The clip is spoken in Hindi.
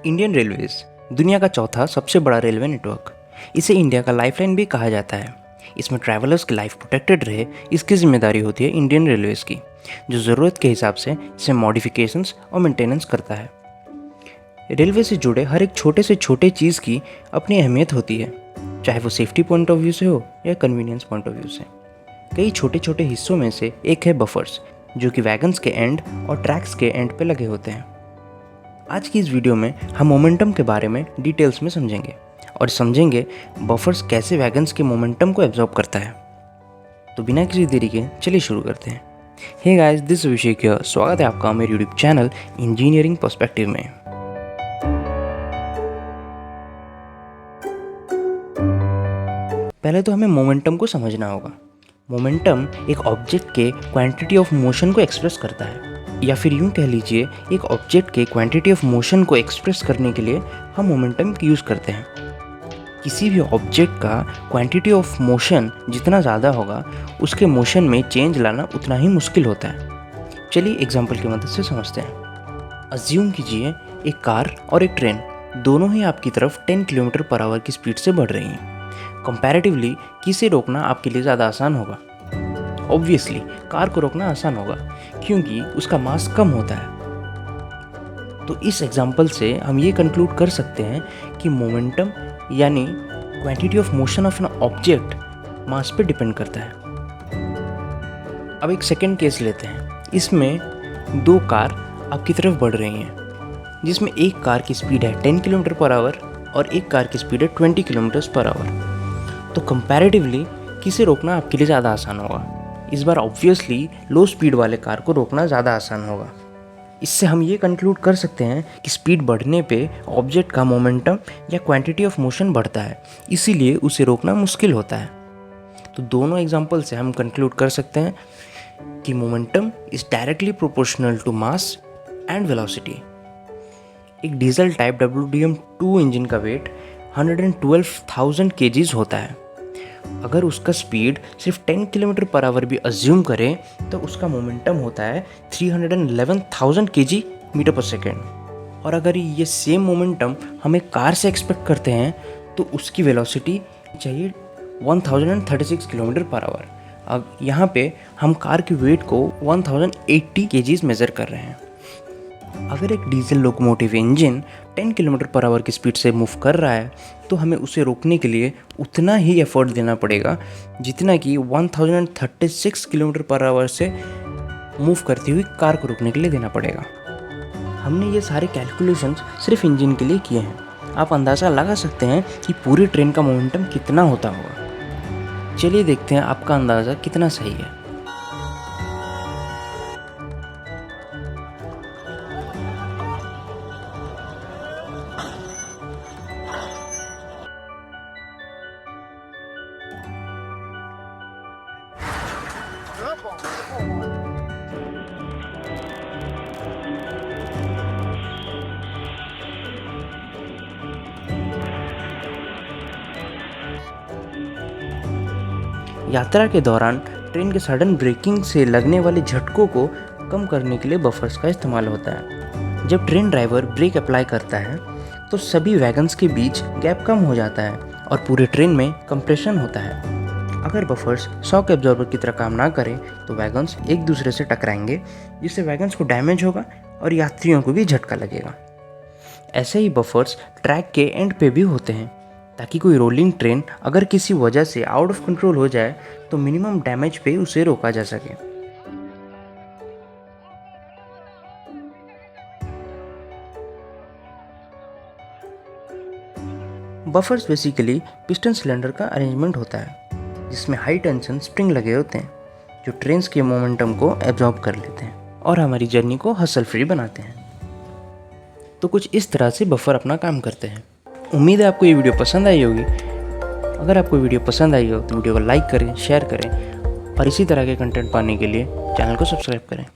इंडियन रेलवेज दुनिया का चौथा सबसे बड़ा रेलवे नेटवर्क। इसे इंडिया का लाइफलाइन भी कहा जाता है। इसमें ट्रैवलर्स की लाइफ प्रोटेक्टेड रहे, इसकी जिम्मेदारी होती है इंडियन रेलवेज की, जो ज़रूरत के हिसाब से इसे मॉडिफिकेशंस और मेंटेनेंस करता है। रेलवे से जुड़े हर एक छोटे से छोटे चीज़ की अपनी अहमियत होती है, चाहे वो सेफ्टी पॉइंट ऑफ व्यू से हो या कन्वीनियंस पॉइंट ऑफ व्यू से। कई छोटे छोटे हिस्सों में से एक है बफर्स, जो कि वैगन्स के एंड और ट्रैक्स के एंड पे लगे होते हैं। आज की इस वीडियो में हम मोमेंटम के बारे में डिटेल्स में समझेंगे और समझेंगे बफर्स कैसे वैगन्स के मोमेंटम को एब्जॉर्ब करता है। तो बिना किसी देरी के चलिए शुरू करते हैं। Hey guys, this Abhishek here. स्वागत है आपका मेरे यूट्यूब चैनल इंजीनियरिंग पर्सपेक्टिव में। पहले तो हमें मोमेंटम को समझना होगा। मोमेंटम एक ऑब्जेक्ट के क्वांटिटी ऑफ मोशन को एक्सप्रेस करता है, या फिर यूं कह लीजिए एक ऑब्जेक्ट के क्वांटिटी ऑफ मोशन को एक्सप्रेस करने के लिए हम मोमेंटम यूज़ करते हैं। किसी भी ऑब्जेक्ट का क्वांटिटी ऑफ मोशन जितना ज़्यादा होगा, उसके मोशन में चेंज लाना उतना ही मुश्किल होता है। चलिए एग्जांपल की मदद से समझते हैं। अज्यूम कीजिए एक कार और एक ट्रेन दोनों ही आपकी तरफ 10 किलोमीटर पर आवर की स्पीड से बढ़ रही हैं। कंपैरेटिवली किसे रोकना आपके लिए ज़्यादा आसान होगा? ऑब्वियसली कार को रोकना आसान होगा, क्योंकि उसका मास कम होता है। तो इस एग्जांपल से हम ये कंक्लूड कर सकते हैं कि मोमेंटम यानी quantity of motion of an object मास पे डिपेंड करता है। अब एक सेकेंड केस लेते हैं। इसमें दो कार आपकी तरफ बढ़ रही हैं, जिसमें एक कार की स्पीड है 10 किलोमीटर पर आवर और एक कार की स्पीड है 20 किलोमीटर पर आवर। तो कंपैरेटिवली किसे रोकना आपके लिए ज़्यादा आसान होगा? इस बार ऑब्वियसली लो स्पीड वाले कार को रोकना ज़्यादा आसान होगा। इससे हम ये कंक्लूड कर सकते हैं कि स्पीड बढ़ने पे ऑब्जेक्ट का मोमेंटम या क्वांटिटी ऑफ मोशन बढ़ता है, इसीलिए उसे रोकना मुश्किल होता है। तो दोनों एग्जांपल से हम कंक्लूड कर सकते हैं कि momentum is directly proportional to mass and velocity. एक डीजल टाइप WDM2 इंजन का वेट 112,000 kgs होता है। अगर उसका स्पीड सिर्फ 10 किलोमीटर पर आवर भी अज्यूम करें तो उसका मोमेंटम होता है 311,000 kg मीटर पर सेकेंड। और अगर ये सेम मोमेंटम हम एक कार से एक्सपेक्ट करते हैं तो उसकी वेलोसिटी चाहिए 1036 किलोमीटर पर आवर। अब यहाँ पे हम कार के वेट को 1080 kgs मेज़र कर रहे हैं। अगर एक diesel locomotive engine 10 kilometre per hour की स्पीड से मूव कर रहा है तो हमें उसे रोकने के लिए उतना ही एफर्ट देना पड़ेगा जितना कि 1036 किलोमीटर पर आवर से मूव करती हुई कार को रोकने के लिए देना पड़ेगा। हमने ये सारे कैलकुलेशंस सिर्फ इंजन के लिए किए हैं। आप अंदाज़ा लगा सकते हैं कि पूरी ट्रेन का मोमेंटम कितना होता होगा। चलिए देखते हैं आपका अंदाज़ा कितना सही है। यात्रा के दौरान ट्रेन के सडन ब्रेकिंग से लगने वाले झटकों को कम करने के लिए बफर्स का इस्तेमाल होता है। जब ट्रेन ड्राइवर ब्रेक अप्लाई करता है तो सभी वैगन्स के बीच गैप कम हो जाता है और पूरे ट्रेन में कंप्रेशन होता है। अगर बफर्स शॉक एब्जॉर्बर की तरह काम ना करें तो वैगन्स एक दूसरे से टकराएंगे, जिससे वैगन्स को डैमेज होगा और यात्रियों को भी झटका लगेगा। ऐसे ही बफर्स ट्रैक के एंड पे भी होते हैं, ताकि कोई रोलिंग ट्रेन अगर किसी वजह से आउट ऑफ कंट्रोल हो जाए तो मिनिमम डैमेज पे उसे रोका जा सके। बफर्स बेसिकली पिस्टन सिलेंडर का अरेंजमेंट होता है, जिसमें हाई टेंशन स्प्रिंग लगे होते हैं जो ट्रेन के मोमेंटम को एब्जॉर्ब कर लेते हैं और हमारी जर्नी को हसल फ्री बनाते हैं। तो कुछ इस तरह से बफर अपना काम करते हैं। उम्मीद है आपको ये वीडियो पसंद आई होगी। अगर आपको वीडियो पसंद आई हो तो वीडियो को लाइक करें, शेयर करें और इसी तरह के कंटेंट पाने के लिए चैनल को सब्सक्राइब करें।